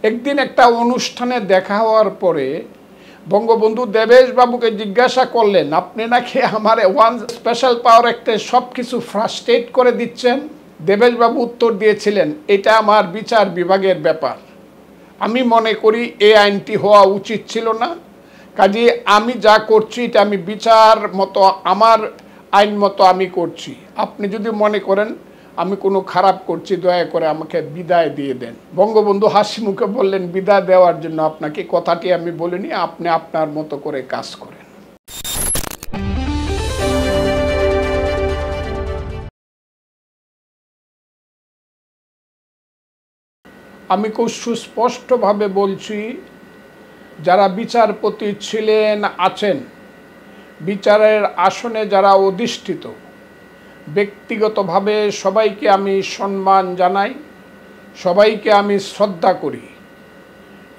একদিন একটা অনুষ্ঠানে দেখা হওয়ার পরে বঙ্গবন্ধু দেবেশ বাবুকে জিজ্ঞাসা করলেন, আপনি নাকি আমার ওয়ান স্পেশাল পাওয়ার অ্যাক্টে সব কিছু ফ্রাস্ট্রেট করে দিচ্ছেন। দেবেশ বাবু উত্তর দিয়েছিলেন, এটা আমার বিচার বিভাগের ব্যাপার। আমি মনে করি এই আইনটি হওয়া উচিত ছিল না, কাজে আমি যা করছি এটা আমি বিচার মতো আমার আইন মতো আমি করছি। আপনি যদি মনে করেন আমি কোনো খারাপ করছি, দয়া করে আমাকে বিদায় দিয়ে দেন। বঙ্গবন্ধু হাসি মুখে বললেন, বিদায় দেওয়ার জন্য আপনাকে কথাটি আমি বলিনি, আপনি আপনার মতো করে কাজ করেন। আমি খুব সুস্পষ্টভাবে বলছি, যারা বিচারপতি ছিলেন, আছেন, বিচারের আসনে যারা অধিষ্ঠিত, ব্যক্তিগতভাবে সবাইকে আমি সম্মান জানাই, সবাইকে আমি শ্রদ্ধা করি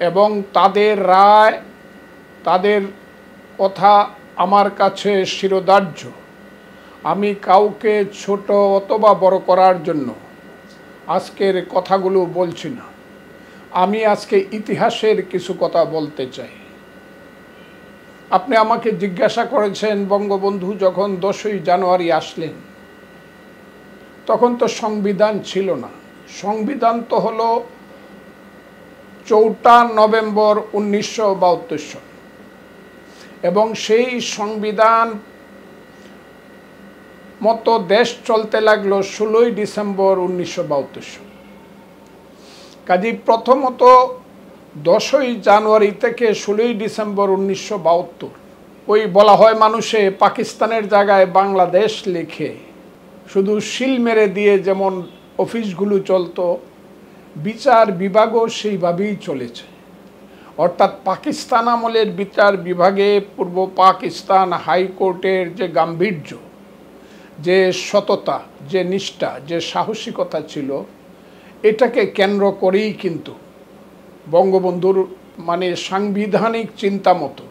এবং তাদের রায়, তাদের কথা আমার কাছে শিরোধার্য। আমি কাউকে ছোট অথবা বড় করার জন্য আজকের কথাগুলো বলছি না। আমি আজকে ইতিহাসের কিছু কথা বলতে চাই। আপনি আমাকে জিজ্ঞাসা করেছেন, বঙ্গবন্ধু যখন 10ই জানুয়ারি আসলেন তখন তো সংবিধান ছিল না। সংবিধান তো হলো 4 নভেম্বর 1972 সন, এবং সেই সংবিধান মতো দেশ চলতে লাগলো 16ই ডিসেম্বর 1972 সন। কাজেই প্রথমত 10ই জানুয়ারি থেকে 16ই ডিসেম্বর 1972, ওই বলা হয় মানুষে পাকিস্তানের জায়গায় বাংলাদেশ লিখে শুধু সিল মেরে দিয়ে যেমন অফিসগুলো চলতো, বিচার বিভাগও সেইভাবেই চলেছে। অর্থাৎ পাকিস্তান আমলের বিচার বিভাগে পূর্ব পাকিস্তান হাইকোর্টের যে গাম্ভীর্য, যে সততা, যে নিষ্ঠা, যে সাহসিকতা ছিল, এটাকে কেন্দ্র করেই কিন্তু বঙ্গবন্ধুর সাংবিধানিক চিন্তা মতো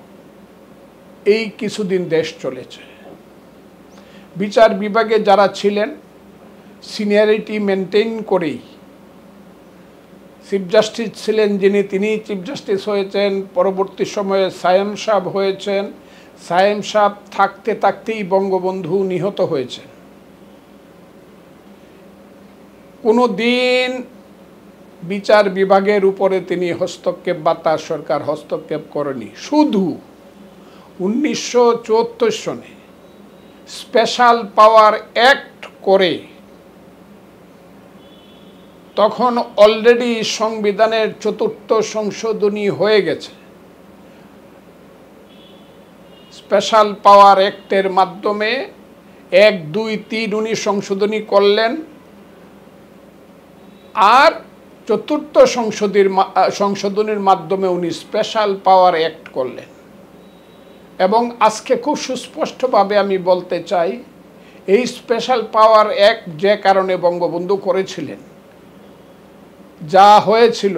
এই কিছুদিন দেশ চলেছে। বিচার বিভাগে যারা ছিলেন সিনিয়রিটি মেনটেন করেই, চিফ জাস্টিস ছিলেন যিনি, তিনি চিফ জাস্টিস হয়েছেন, পরবর্তী সময়ে সায়েম সাহেব হয়েছেন। সায়েম সাহেব থাকতে থাকতেই বঙ্গবন্ধু নিহত হয়েছেন। কোনো দিন বিচার বিভাগের উপরে তিনি হস্তক্ষেপ বা তার সরকার হস্তক্ষেপ করেনি। শুধু 1974 সনে স্পেশাল পাওয়ার অ্যাক্ট করে, তখন অলরেডি সংবিধানের 4র্থ সংশোধনী হয়ে গেছে। স্পেশাল পাওয়ার অ্যাক্টের মাধ্যমে 1, 2, 3 উনি সংশোধনী করলেন, আর 4র্থ সংশোধনীর মাধ্যমে উনি স্পেশাল পাওয়ার অ্যাক্ট করলেন। এবং আজকে খুব সুস্পষ্টভাবে আমি বলতে চাই, এই স্পেশাল পাওয়ার অ্যাক্ট যে কারণে বঙ্গবন্ধু করেছিলেন, যা হয়েছিল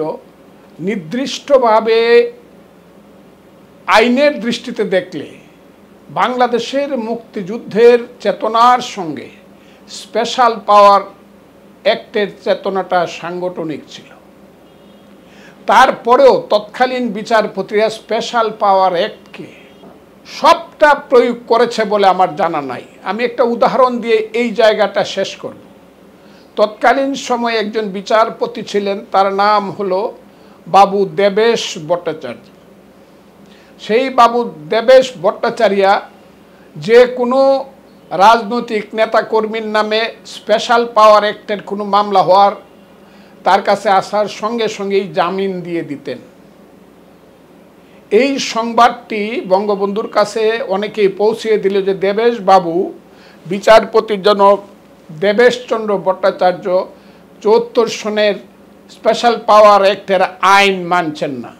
নির্দিষ্টভাবে আইনের দৃষ্টিতে দেখলে বাংলাদেশের মুক্তিযুদ্ধের চেতনার সঙ্গে স্পেশাল পাওয়ার অ্যাক্টের চেতনাটা সাংগঠনিক ছিল। তারপরেও তৎকালীন বিচারপতিরা স্পেশাল পাওয়ার অ্যাক্টকে সবটা প্রয়োগ করেছে বলে আমার জানা নাই। আমি একটা উদাহরণ দিয়ে এই জায়গাটা শেষ করব। তৎকালীন সময়ে একজন বিচারপতি ছিলেন, তার নাম হলো বাবু দেবেশ ভট্টাচার্য। সেই বাবু দেবেশ ভট্টাচার্য যে কোনো রাজনৈতিক নেতাকর্মীর নামে স্পেশাল পাওয়ার অ্যাক্টের কোনো মামলা হওয়ার, তার কাছে আসার সঙ্গে সঙ্গেই জামিন দিয়ে দিতেন। এই সংবাদটি বঙ্গবন্ধুর কাছে অনেকেই পৌঁছিয়ে দিল যে দেবেশ বাবু, বিচারপতির জনক দেবেশচন্দ্র ভট্টাচার্য 74 সনের স্পেশাল পাওয়ার অ্যাক্টের আইন মানছেন না।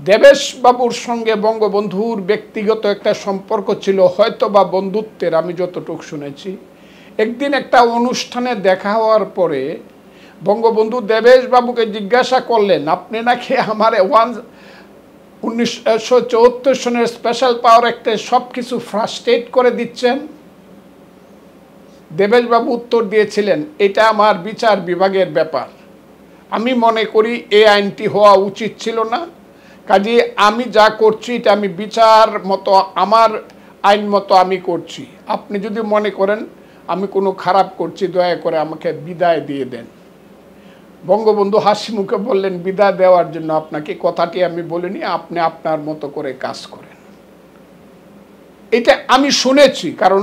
দেবেশ বাবুর সঙ্গে বঙ্গবন্ধুর ব্যক্তিগত একটা সম্পর্ক ছিল, হয়তো বা বন্ধুত্বের, আমি যতটুকু শুনেছি। একদিন একটা অনুষ্ঠানে দেখা হওয়ার পরে বঙ্গবন্ধু দেবেশ বাবুকে জিজ্ঞাসা করলেন, আপনি নাকি আমার 1974 সনের স্পেশাল পাওয়ার অ্যাক্টে সব কিছু ফ্রাস্ট্রেট করে দিচ্ছেন। দেবেশ বাবু উত্তর দিয়েছিলেন, এটা আমার বিচার বিভাগের ব্যাপার। আমি মনে করি এই আইনটি হওয়া উচিত ছিল না। কাজে আমি যা করছি এটা আমি বিচার মতো, আমার আইন মতো আমি করছি। আপনি যদি মনে করেন আমি কোনো খারাপ করছি, দয়া করে আমাকে বিদায় দিয়ে দেন। বঙ্গবন্ধু হাসি মুখে বললেন, বিদায় দেওয়ার জন্য আপনাকে কথাটি আমি বলিনি, আপনি আপনার মতো করে কাজ করেন। এটা আমি শুনেছি, কারণ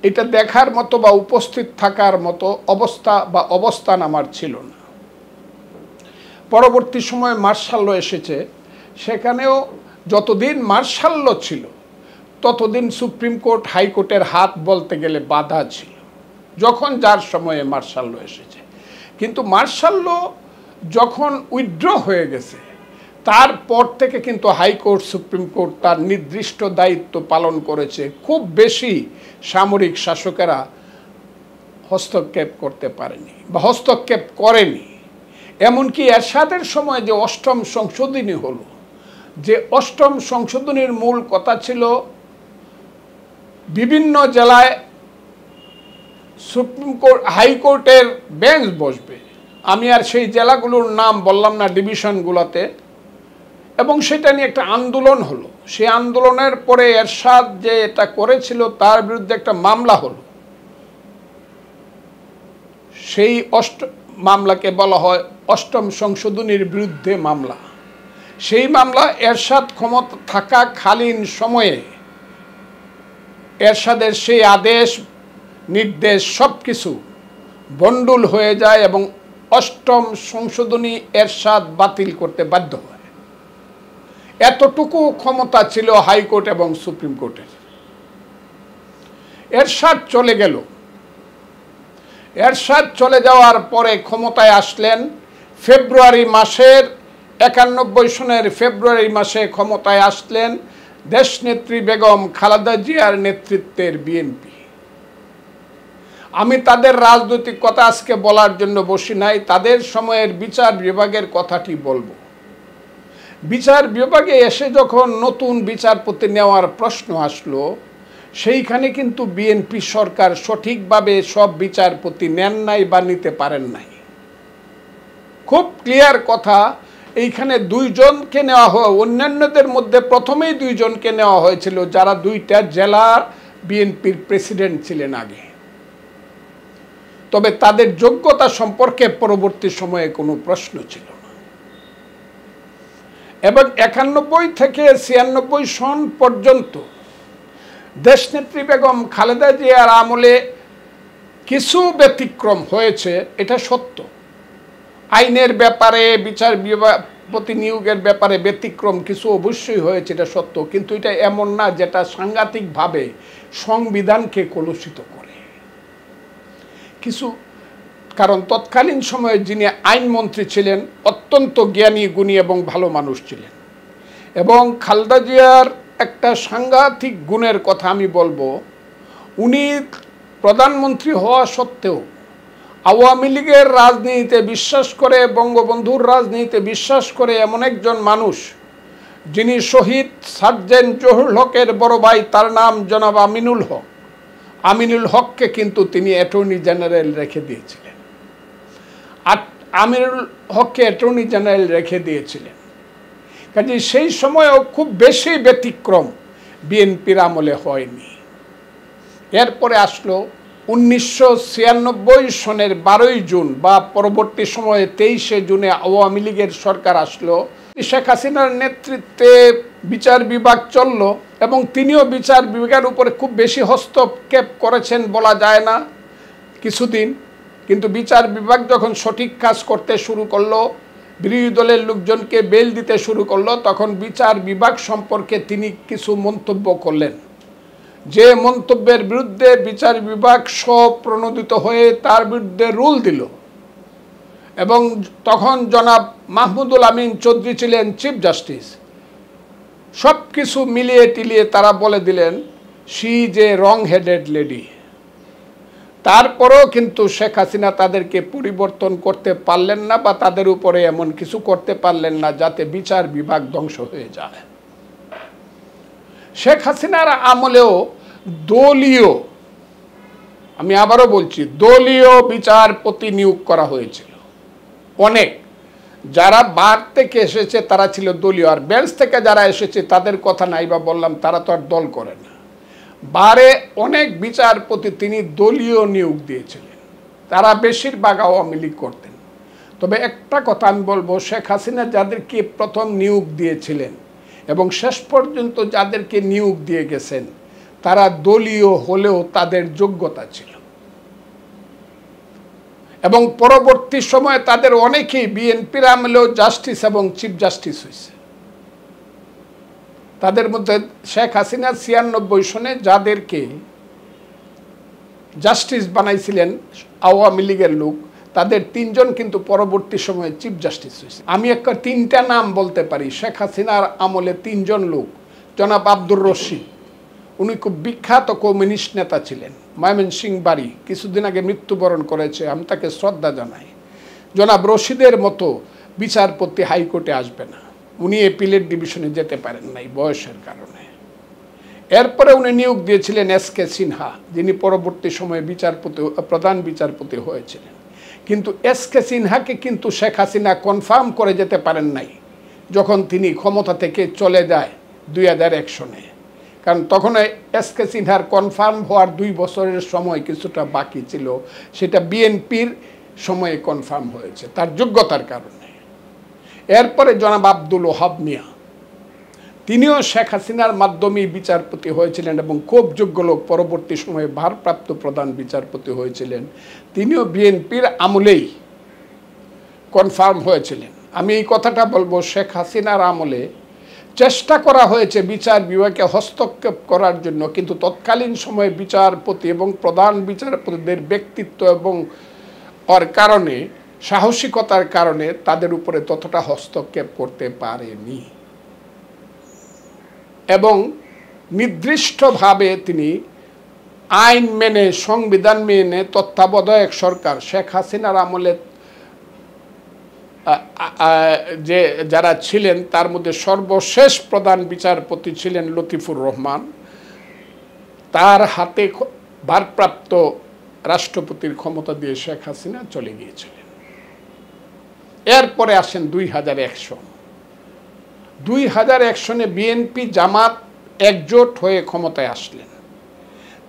এটা দেখার মতো বা উপস্থিত থাকার মতো অবস্থা বা অবস্থান আমার ছিল না। পরবর্তী সময়ে মার্শাল ল এসেছে, সেখানেও যতদিন মার্শাল ল ছিল ততদিন সুপ্রিম কোর্ট হাইকোর্টের হাত বলতে গেলে বাধা ছিল, যখন যার সময়ে মার্শাল ল এসেছে। কিন্তু মার্শাল ল যখন উইথড্র হয়ে গেছে, তারপর থেকে কিন্তু হাইকোর্ট সুপ্রিম কোর্ট তার নির্দিষ্ট দায়িত্ব পালন করেছে। খুব বেশি সামরিক শাসকেরা হস্তক্ষেপ করতে পারেনি বা হস্তক্ষেপ করেনি। এমনকি এরশাদের সময় যে অষ্টম সংশোধনী হলো, যে অষ্টম সংশোধনীর মূল কথা ছিল বিভিন্ন জেলায় সুপ্রিম কোর্ট হাইকোর্টের বেঞ্চ বসবে। আমি আর সেই জেলাগুলোর নাম বললাম না, ডিভিশনগুলোতে। এবং সেটা নিয়ে একটা আন্দোলন হলো। সেই আন্দোলনের পরে এরশাদ যে এটা করেছিল তার বিরুদ্ধে একটা মামলা হলো। সেই মামলাকে বলা হয় অষ্টম সংশোধনীর বিরুদ্ধে মামলা। সেই মামলা এরশাদ ক্ষমতা থাকাকালীন সময়ে এরশাদের সেই আদেশ নির্দেশ সব কিছু বন্ডুল হয়ে যায় এবং অষ্টম সংশোধনী এরশাদ বাতিল করতে বাধ্য হয়। এতটুকু ক্ষমতা ছিল হাইকোর্ট এবং সুপ্রিম কোর্টের। এরশাদ চলে গেল। এরশাদ চলে যাওয়ার পরে ক্ষমতায় আসলেন ফেব্রুয়ারি মাসের 91 সনের ফেব্রুয়ারি মাসে ক্ষমতায় আসলেন দেশনেত্রী বেগম খালেদা জিয়ার নেতৃত্বের বিএনপি। আমি তাদের রাজনৈতিক কথা আজকে বলার জন্য বসি নাই, তাদের সময়ের বিচার বিভাগের কথাটি বলবো। বিচার বিভাগে এসে যখন নতুন বিচারপতি নেওয়ার প্রশ্ন আসলো, সেইখানে কিন্তু বিএনপি সরকার সঠিকভাবে সব বিচারপতি নেন নাই বা নিতে পারেন নাই। খুব ক্লিয়ার কথা, এইখানে দুইজনকে নেওয়া হয়। অন্যান্যদের মধ্যে প্রথমেই দুইজনকে নেওয়া হয়েছিল যারা দুইটা জেলার বিএনপির প্রেসিডেন্ট ছিলেন আগে। তবে তাদের যোগ্যতা সম্পর্কে পরবর্তী সময়ে কোনো প্রশ্ন ছিল না। এবং 91 থেকে 96 সন পর্যন্ত দেশনেত্রী বেগম খালেদা জিয়ার আমলে কিছু ব্যতিক্রম হয়েছে, এটা সত্য। আইনের ব্যাপারে, বিচার বিভাগপতি নিয়োগের ব্যাপারে ব্যতিক্রম কিছু অবশ্যই হয়েছে, এটা সত্য। কিন্তু এটা এমন না যেটা সাংঘাতিকভাবে সংবিধানকে কলুষিত করে কিছু। কারণ তৎকালীন সময়ে যিনি আইনমন্ত্রী ছিলেন অত্যন্ত জ্ঞানী, গুণী এবং ভালো মানুষ ছিলেন। এবং খালেদা জিয়ার একটা সাংঘাতিক গুণের কথা আমি বলবো, উনি প্রধানমন্ত্রী হওয়া সত্ত্বেও আওয়ামী লীগের রাজনীতিতে বিশ্বাস করে, বঙ্গবন্ধুর রাজনীতিতে বিশ্বাস করে এমন একজন মানুষ, যিনি শহীদ সার্জেন্ট জহুরুল হকের বড় ভাই, তার নাম জনাব আমিনুল হক। আমিনুল হককে কিন্তু তিনি অ্যাটর্নি জেনারেল রেখে দিয়েছিলেন। আর আমিনুল হককে অ্যাটর্নি জেনারেল রেখে দিয়েছিলেন। কাজে সেই সময়ও খুব বেশি ব্যতিক্রম বিএনপির আমলে হয়নি। এরপরে আসলো 1996 সনের 12 জুন বা পরবর্তী সময়ে 23শে জুনে আওয়ামী লীগের সরকার আসলো। শেখ হাসিনার নেতৃত্বে বিচার বিভাগ চলল এবং তিনিও বিচার বিভাগের উপরে খুব বেশি হস্তক্ষেপ করেছেন বলা যায় না কিছুদিন। কিন্তু বিচার বিভাগ যখন সঠিক কাজ করতে শুরু করলো, বিরোধী দলের লোকজনকে বেল দিতে শুরু করলো, তখন বিচার বিভাগ সম্পর্কে তিনি কিছু মন্তব্য করলেন, যে মন্তব্যের বিরুদ্ধে বিচার বিভাগ স্বপ্রণোদিত হয়ে তার বিরুদ্ধে রুল দিল। এবং তখন জনাব মাহমুদুল আমিন চৌধুরী ছিলেন চিফ জাস্টিস। সব কিছু মিলিয়ে টিলিয়ে তারা বলে দিলেন she is a wrong headed lady. তারপরেও কিন্তু শেখ হাসিনা তাদেরকে পরিবর্তন করতে পারলেন না বা তাদের উপরে এমন কিছু করতে পারলেন না যাতে বিচার বিভাগ ধ্বংস হয়ে যায়। শেখ হাসিনার আমলেও দলীয়, আমি আবারও বলছি, দলীয় বিচারপতি নিয়োগ করা হয়েছিল অনেক। যারা বার থেকে এসেছে তারা ছিল দলীয়, আর বেঞ্চ থেকে যারা এসেছে তাদের কথা নাই বা বললাম, তারা তো আর দল করে না। বারে অনেক বিচারপতি তিনি দলীয় নিয়োগ দিয়েছিলেন, তারা বেশিরভাগ আওয়ামী লীগ করতেন। তবে একটা কথা আমি বলবো, শেখ হাসিনা যাদেরকে প্রথম নিয়োগ দিয়েছিলেন এবং শেষ পর্যন্ত যাদেরকে নিয়োগ দিয়ে গেছেন, তারা দলীয় হলেও তাদের যোগ্যতা ছিল, এবং পরবর্তী সময়ে তাদের অনেকেই বিএনপির আমলেও জাস্টিস এবং চিফ জাস্টিস হয়েছে। তাদের মধ্যে শেখ হাসিনা 96 সনে যাদেরকে জাস্টিস বানাইছিলেন আওয়ামী লীগের লোক, তাদের 3 জন কিন্তু পরবর্তী সময়ে চিফ জাস্টিস হয়েছে। আমি একটা 3টা নাম বলতে পারি। শেখ হাসিনার আমলে 3 জন লোক, জনাব আব্দুর রশিদ, উনি খুব বিখ্যাত কমিউনিস্ট নেতা ছিলেন, ময়মনসিংহ বাড়ি, কিছুদিন আগে মৃত্যুবরণ করেছে, আমি তাকে শ্রদ্ধা জানাই। জনাব রশিদের মতো বিচারপতি হাইকোর্টে আসবে না, উনি এপিলেট ডিভিশনে যেতে পারেন নাই বয়সের কারণে। এরপরে উনি নিয়োগ দিয়েছিলেন এসকে সিনহা, যিনি পরবর্তী সময়ে প্রধান বিচারপতি হয়েছিলেন। কিন্তু এসকে সিনহাকে কিন্তু শেখ হাসিনা কনফার্ম করে যেতে পারেন নাই যখন তিনি ক্ষমতা থেকে চলে যায় 2001 সনে, কারণ তখন এসকে সিনহার কনফার্ম হওয়ার 2 বছরের সময় কিছুটা বাকি ছিল, সেটা বিএনপির সময়ে কনফার্ম হয়েছে তার যোগ্যতার কারণে। এরপরে জনাব আব্দুল ওহাব মিয়া, তিনিও শেখ হাসিনার মাধ্যমেই বিচারপতি হয়েছিলেন এবং খুব যোগ্য লোক, পরবর্তী সময়ে ভারপ্রাপ্ত প্রধান বিচারপতি হয়েছিলেন, তিনিও বিএনপির আমলেই কনফার্ম হয়েছিলেন। আমি এই কথাটা বলবো, শেখ হাসিনার আমলে চেষ্টা করা হয়েছে বিচার বিভাগে হস্তক্ষেপ করার জন্য, কিন্তু তৎকালীন সময়ে বিচারপতি এবং প্রধান বিচারপতিদের ব্যক্তিত্ব এবং ওর কারণে, সাহসিকতার কারণে তাদের উপরে ততটা হস্তক্ষেপ করতে পারেনি, এবং নির্দিষ্টভাবে তিনি আইন মেনে, সংবিধান মেনে তত্ত্বাবধায়ক সরকার, শেখ হাসিনার আমলে যে যারা ছিলেন তার মধ্যে সর্বশেষ প্রধান বিচারপতি ছিলেন লতিফুর রহমান, তার হাতে ভারপ্রাপ্ত রাষ্ট্রপতির ক্ষমতা দিয়ে শেখ হাসিনা চলে গিয়েছিলেন। এরপরে আসেন 2001 সন। 2001 সনে বিএনপি জামাত একজোট হয়ে ক্ষমতায় আসলেন।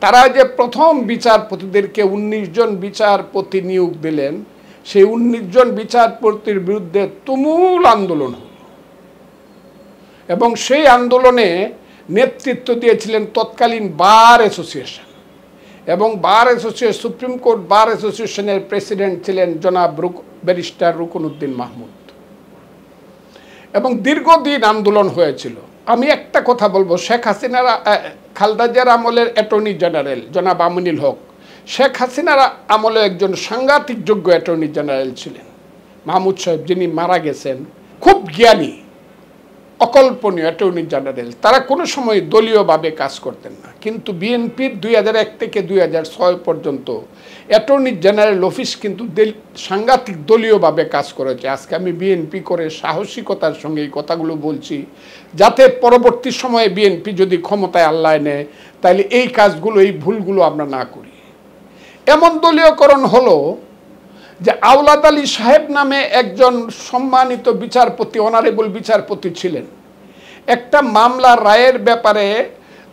তারা যে প্রথম বিচারপতিদেরকে 19 জন বিচারপতি নিয়োগ দিলেন, সেই 19 জন বিচারপতির বিরুদ্ধে তুমুল আন্দোলন হল, এবং সেই আন্দোলনে নেতৃত্ব দিয়েছিলেন তৎকালীন বার অ্যাসোসিয়েশন, এবং সুপ্রিম কোর্ট বার অ্যাসোসিয়েশনের প্রেসিডেন্ট ছিলেন জনাব ব্যারিস্টার রুকনউদ্দিন মাহমুদ, এবং দীর্ঘদিন আন্দোলন হয়েছিল। আমি একটা কথা বলবো, শেখ হাসিনার খালেদা জিয়ার আমলের অ্যাটর্নি জেনারেল জনাব আমিনুল হক, শেখ হাসিনার আমলে একজন সাংঘাতিক যোগ্য অ্যাটর্নি জেনারেল ছিলেন মাহমুদ সাহেব, যিনি মারা গেছেন, খুব জ্ঞানী, অকল্পনীয় অ্যাটর্নি জেনারেল। তারা কোনো সময় দলীয়ভাবে কাজ করতেন না, কিন্তু বিএনপির 2001 থেকে 2006 পর্যন্ত অ্যাটর্নি জেনারেল অফিস কিন্তু সাংঘাতিক দলীয়ভাবে কাজ করেছে। আজকে আমি বিএনপি করে সাহসিকতার সঙ্গে এই কথাগুলো বলছি, যাতে পরবর্তী সময়ে বিএনপি যদি ক্ষমতায় আল্লাহ নেয়, তাহলে এই কাজগুলো, এই ভুলগুলো আমরা না করি। এমন দলীয়করণ হলো যে আওলাদ আলী সাহেব নামে একজন সম্মানিত বিচারপতি, অনারেবল বিচারপতি ছিলেন। একটা মামলার রায়ের ব্যাপারে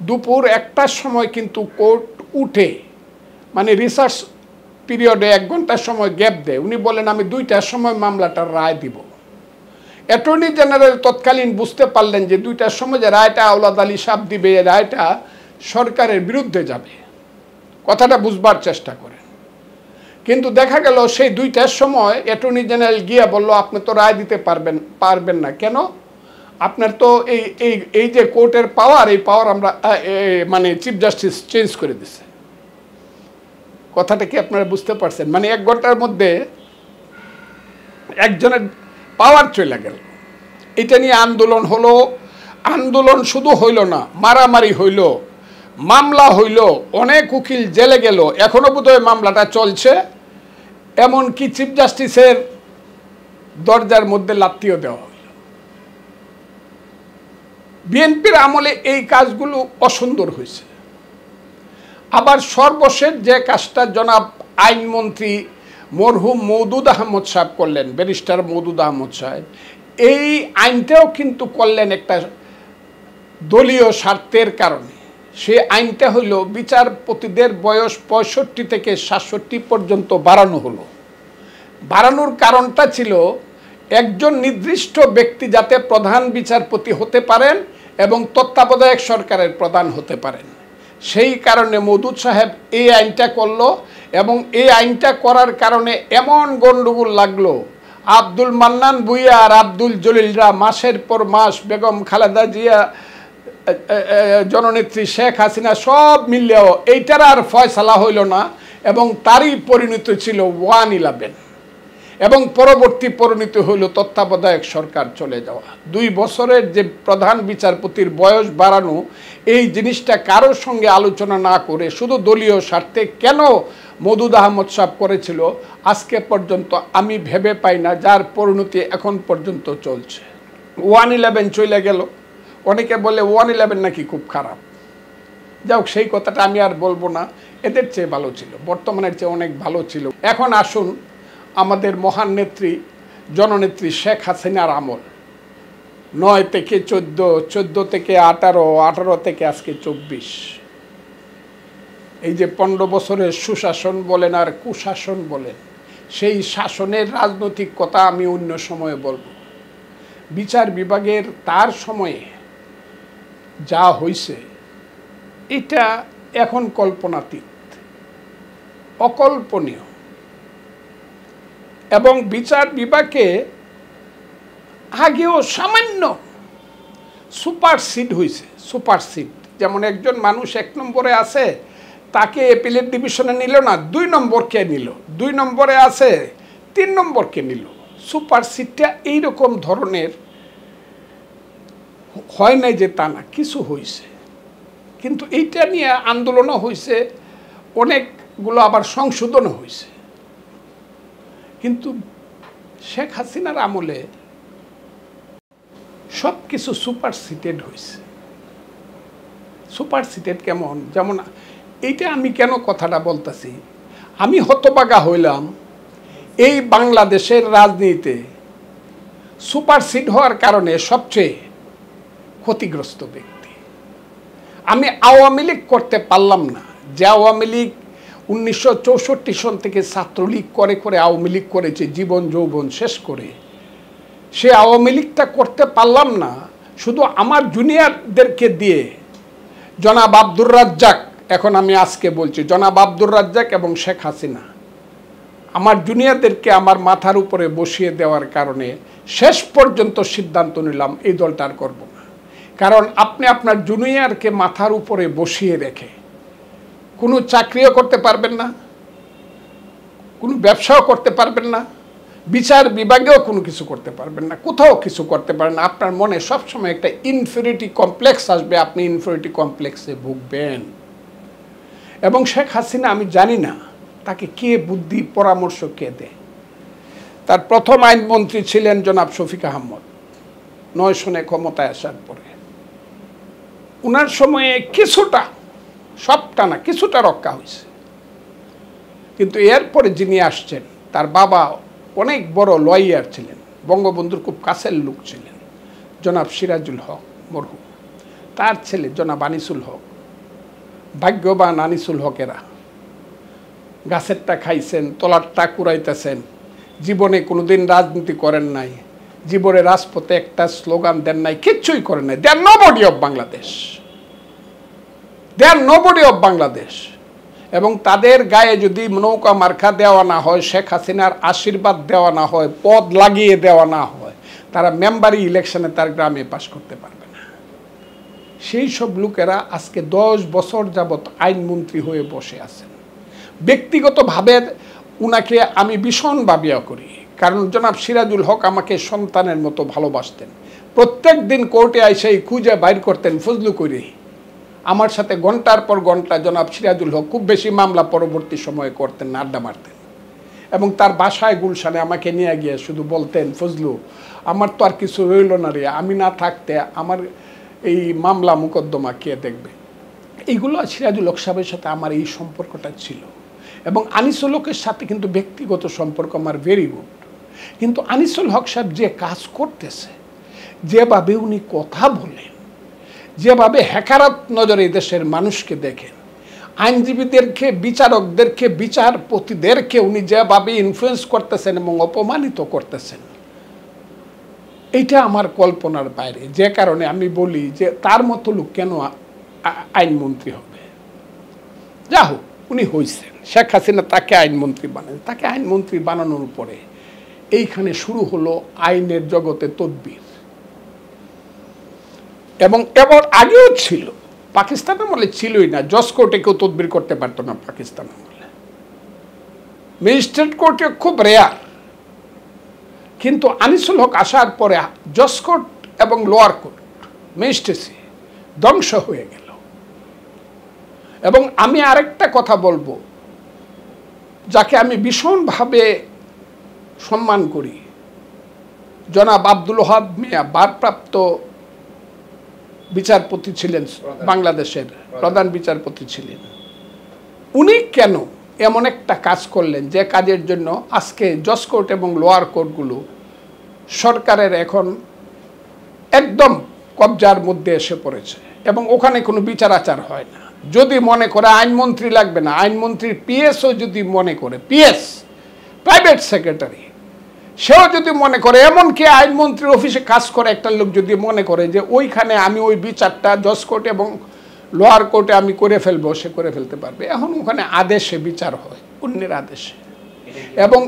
দুপুর 1টার সময় কিন্তু কোর্ট উঠে, মানে রিসার্চ পিরিয়ডে 1 ঘন্টার সময় গ্যাপ দেয়। উনি বলেন আমি 2টার সময় মামলাটার রায় দিব। অ্যাটর্নি জেনারেল তৎকালীন বুঝতে পারলেন যে 2টার সময় যে রায়টা আওলাদ আলী সাহেব দিবে, এই রায়টা সরকারের বিরুদ্ধে যাবে। কথাটা বুঝবার চেষ্টা করেন। কিন্তু দেখা গেল সেই 2টার সময় অ্যাটর্নি জেনারেল গিয়ে বলল, আপনি তো রায় দিতে পারবেন না। কেন? আপনার তো এই যে কোর্টের পাওয়ার, এই পাওয়ার আমরা মানে চিফ জাস্টিস চেঞ্জ করে দিছে। কথাটা কি আপনারা বুঝতে পারছেন? মানে 1 ঘন্টার মধ্যে একজনের পাওয়ার চলে গেল। এটা নিয়ে আন্দোলন হলো। আন্দোলন শুধু হইল না, মারামারি হইল, মামলা হইল, অনেক উকিল জেলে গেল, এখনো বোধহয় মামলাটা চলছে। এমনকি চিফ জাস্টিসের দরজার মধ্যে লাথিও দেওয়া হইল। বিএনপির আমলে এই কাজগুলো অসুন্দর হয়েছে। আবার সর্বশেষ যে কাজটা জনাব আইনমন্ত্রী মরহুম মওদুদ আহমদ সাহেব করলেন, ব্যারিস্টার মওদুদ আহমদ সাহেব, এই আইনটাও কিন্তু করলেন একটা দলীয় স্বার্থের কারণে। সেই আইনটা হলো বিচারপতিদের বয়স 65 থেকে 67 পর্যন্ত বাড়ানো হলো। বাড়ানোর কারণটা ছিল একজন নির্দিষ্ট ব্যক্তি যাতে প্রধান বিচারপতি হতে পারেন এবং তত্ত্বাবধায়ক সরকারের প্রধান হতে পারেন। সেই কারণে মওদুদ সাহেব এই আইনটা করলো এবং এই আইনটা করার কারণে এমন গণ্ডগোল লাগলো, আব্দুল মান্নান ভূঁইয়া আর আব্দুল জলিলরা মাসের পর মাস, বেগম খালেদা জিয়া, জননেত্রী শেখ হাসিনা সব মিললেও এইটার আর ফয়সালা হইল না এবং তারই পরিণতি ছিল 1/11 এবং পরবর্তী পরিণতি হইল তত্ত্বাবধায়ক সরকার চলে যাওয়া। 2 বছরের যে প্রধান বিচারপতির বয়স বাড়ানো, এই জিনিসটা কারোর সঙ্গে আলোচনা না করে শুধু দলীয় স্বার্থে কেন মওদুদ আহমদ সাহেব করেছিল আজকে পর্যন্ত আমি ভেবে পাই না, যার পরিণতি এখন পর্যন্ত চলছে। 1/11 চলে গেল, অনেকে বলে 1/11 নাকি খুব খারাপ। যাই হোক, সেই কথাটা আমি আর বলবো না, এদের চেয়ে ভালো ছিল, বর্তমানের চেয়ে অনেক ভালো ছিল। এখন আসুন আমাদের মহান নেত্রী জননেত্রী শেখ হাসিনার আমল, 9 থেকে 14, 14 থেকে 18, 18 থেকে আজকে 24, এই যে 15 বছরের সুশাসন বলেন আর কুশাসন বলেন, সেই শাসনের রাজনৈতিক কথা আমি অন্য সময়ে বলবো। বিচার বিভাগের তার সময়ে যা হয়েছে এটা এখন কল্পনাতীত, অকল্পনীয়। এবং বিচার বিভাগে আগেও সামান্য সুপারসিড হয়েছে, সুপারসিড। যেমন একজন মানুষ 1 নম্বরে আছে, তাকে অ্যাপিলেট ডিভিশনে নিল না, 2 নম্বরকে নিল, 2 নম্বরে আছে 3 নম্বরকে নিল। সুপারসিডটা এইরকম ধরনের হয় নাই যে তা না, কিছু হয়েছে। কিন্তু এইটা নিয়ে আন্দোলনও হয়েছে, অনেকগুলো আবার সংশোধনও হয়েছে। কিন্তু শেখ হাসিনার আমলে সব কিছু সুপারসিটেড হয়েছে। সুপারসিটেড কেমন? যেমন এইটা আমি কেন কথাটা বলতেছি, আমি হতবাগা হইলাম এই বাংলাদেশের রাজনীতিতে সুপারসিড হওয়ার কারণে সবচেয়ে ক্ষতিগ্রস্ত ব্যক্তি। আমি আওয়ামী লীগ করতে পারলাম না, যে আওয়ামী লীগ 1964 সন থেকে ছাত্রলীগ করে করে আওয়ামী লীগ করেছে জীবন যৌবন শেষ করে, সে আওয়ামী লীগটা করতে পারলাম না শুধু আমার জুনিয়রদেরকে দিয়ে। জনাব আব্দুর রাজ্জাক, এখন আমি আজকে বলছি, জনাব আব্দুর রাজ্জাক এবং শেখ হাসিনা আমার জুনিয়রদেরকে আমার মাথার উপরে বসিয়ে দেওয়ার কারণে শেষ পর্যন্ত সিদ্ধান্ত নিলাম এই দলটা আর করব না। কারণ আপনি আপনার জুনিয়রকে মাথার উপরে বসিয়ে রেখে কোনো চাকরিও করতে পারবেন না, কোনো ব্যবসাও করতে পারবেন না, বিচার বিভাগেও কোনো কিছু করতে পারবেন না, কোথাও কিছু করতে পারেন না। আপনার মনে সবসময় একটা ইনফিরিটি কমপ্লেক্স আসবে, আপনি ইনফিরিটি কমপ্লেক্সে ভুগবেন। এবং শেখ হাসিনা, আমি জানি না তাকে কে বুদ্ধি পরামর্শ কে দেয়। তার প্রথম আইনমন্ত্রী ছিলেন জনাব শফিক আহমদ 9 সনে ক্ষমতায় আসার পরে। উনার সময়ে কিছুটা, সবটা না, কিছুটা রক্ষা হয়েছে। কিন্তু এরপরে যিনি আসছেন, তার বাবা অনেক বড় লয়ার ছিলেন, বঙ্গবন্ধুর খুব কাছের লোক ছিলেন, জনাব সিরাজুল হক মরহুম। তার ছেলে জনাব আনিসুল হক, ভাগ্যবান আনিসুল হকেরা গাছেরটা খাইছেন, তলারটা কুড়াইতেছেন, জীবনে কোনোদিন রাজনীতি করেন নাই, জীবনে রাজপথে একটা স্লোগান দেন নাই, কিচ্ছুই করেন নাই। They are nobody of Bangladesh, they are nobody of Bangladesh. এবং তাদের গায়ে যদি নৌকা মার্কা দেওয়া না হয়, শেখ হাসিনার আশীর্বাদ দেওয়া না হয়, পদ লাগিয়ে দেওয়া না হয়, তারা মেম্বারি ইলেকশনে তার গ্রামে পাস করতে পারবে না। সেই সব লোকেরা আজকে 10 বছর যাবৎ আইনমন্ত্রী হয়ে বসে আছেন। ব্যক্তিগতভাবে উনাকে আমি ভীষণ ভাবিয়া করি, কারণ জনাব সিরাজুল হক আমাকে সন্তানের মতো ভালোবাসতেন। প্রত্যেক দিন কোর্টে আইসেই খুঁজে বাইর করতেন ফজলু করে। আমার সাথে ঘন্টার পর ঘন্টা জনাব সিরাজুল হক, খুব বেশি মামলা পরবর্তী সময়ে করতেন না, আড্ডা মারতেন। এবং তার বাসায় গুলশানে আমাকে নিয়ে গিয়ে শুধু বলতেন, ফজলু আমার তো আর কিছু রইল না রে, আমি না থাকতে আমার এই মামলা মোকদ্দমা কে দেখবে। এইগুলো সিরাজুল হক সাহেবের সাথে আমার এই সম্পর্কটা ছিল। এবং আনিসুল হকের সাথে কিন্তু ব্যক্তিগত সম্পর্ক আমার ভেরি গুড, কিন্তু আনিসুল হক সাহেব যে কাজ করতেছে, যেভাবে উনি কথা বলেন, যেভাবে হ্যাকারত নজরে দেশের মানুষকে দেখেন, আইনজীবীদেরকে, বিচারকদেরকে, বিচারপতিদেরকে উনি যেভাবে ইনফ্লুয়েন্স করতেছেন এবং অপমানিত করতেছেন, এইটা আমার কল্পনার বাইরে। যে কারণে আমি বলি যে তার মতো লোক কেন আইনমন্ত্রী হবে? যা হোক, উনি হয়েছেন, শেখ হাসিনা তাকে আইনমন্ত্রী বানান। তাকে আইনমন্ত্রী বানানোর পরে এইখানে শুরু হলো আইনের জগতে তদবির, এবং এবার আগেও ছিল, পাকিস্তান আমলে ছিলই না। জজ কোর্টে কেউ তদবির করতে পারতো না পাকিস্তান আমলে, ম্যাজিস্ট্রেট কোর্টে খুব রেয়ার। কিন্তু আনিসুল হক আসার পরে জজ কোর্ট এবং লোয়ার কোর্ট, ম্যাজিস্ট্রেসি ধ্বংস হয়ে গেল। এবং আমি আরেকটা কথা বলবো, যাকে আমি ভীষণভাবে সম্মান করি, জনাব আব্দুল ওহাব মিয়া ভারপ্রাপ্ত বিচারপতি ছিলেন, বাংলাদেশের প্রধান বিচারপতি ছিলেন। উনি কেন এমন একটা কাজ করলেন যে কাজের জন্য আজকে জজ কোর্ট এবং লোয়ার কোর্টগুলো সরকারের এখন একদম কবজার মধ্যে এসে পড়েছে, এবং ওখানে কোনো বিচার আচার হয় না। যদি মনে করে আইনমন্ত্রী লাগবে না, আইনমন্ত্রীর পিএসও যদি মনে করে, পিএস প্রাইভেট সেক্রেটারি, সেও যদি মনে করে, এমনকি আইনমন্ত্রীর অফিসে কাজ করে একটা লোক যদি মনে করে যে ওইখানে আমি ওই বিচারটা জজ কোর্ট এবং লোয়ার কোর্টে আমি করে ফেলবো, সে করে ফেলতে পারবে। এখন ওখানে আদেশে বিচার হয়, অন্যের আদেশে। এবং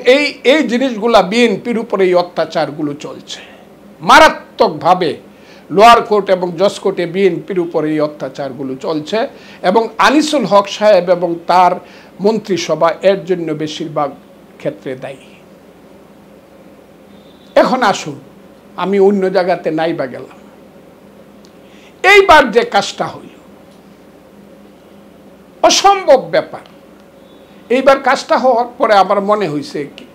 এই জিনিসগুলা বিএনপির উপরে এই অত্যাচারগুলো চলছে মারাত্মকভাবে। লোয়ার কোর্ট এবং জজ কোর্টে বিএনপির উপরে এই অত্যাচারগুলো চলছে, এবং আনিসুল হক সাহেব এবং তার মন্ত্রিসভা এর জন্য বেশিরভাগ ক্ষেত্রে দায়ী। এখন আসুন, আমি অন্য জায়গাতে নাইবা গেলাম। এইবার যে কাজটা হইল, অসম্ভব ব্যাপার। এইবার কাজটা হওয়ার পরে আমার মনে হয়েছে কি